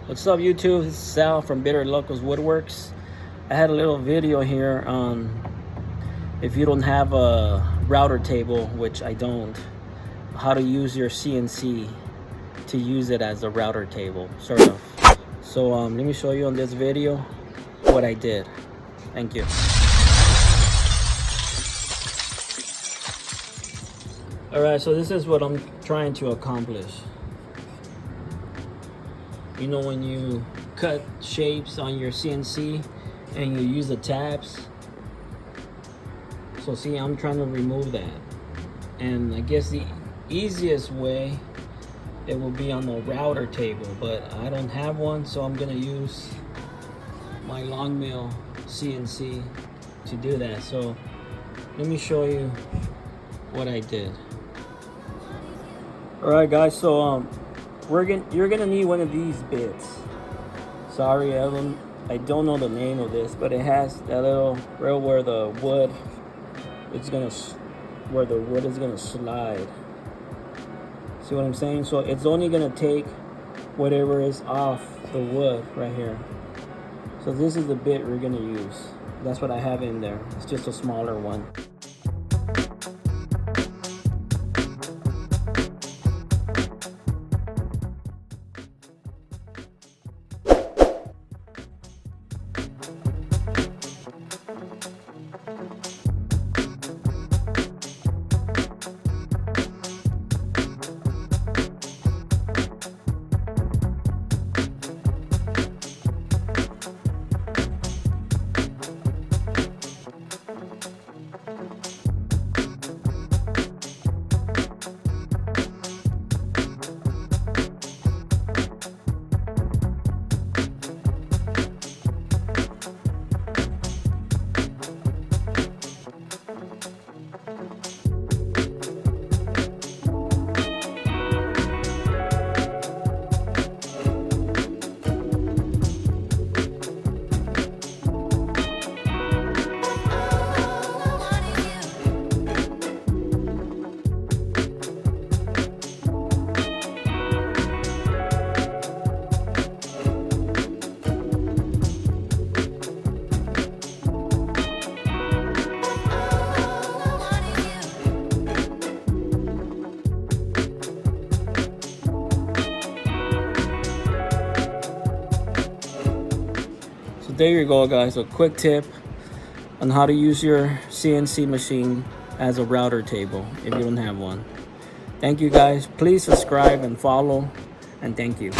What's up, YouTube? This is Sal from Bitter Locos Woodworks. I had a little video here on if you don't have a router table, which I don't, how to use your CNC to use it as a router table, sort of. So let me show you on this video what I did. Thank you. Alright, so this is what I'm trying to accomplish. You know, when you cut shapes on your CNC and you use the tabs. So see, I'm trying to remove that. And I guess the easiest way, it will be on the router table, but I don't have one, so I'm gonna use my long mill CNC to do that. So let me show you what I did. Alright guys, so you're gonna need one of these bits. Sorry, I don't know the name of this, but it has that little rail where the wood is gonna slide. See what I'm saying? So it's only gonna take whatever is off the wood right here. So this is the bit we're gonna use. That's what I have in there. It's just a smaller one. There you go, guys, a quick tip on how to use your CNC machine as a router table if you don't have one. Thank you guys. Please subscribe and follow, and thank you.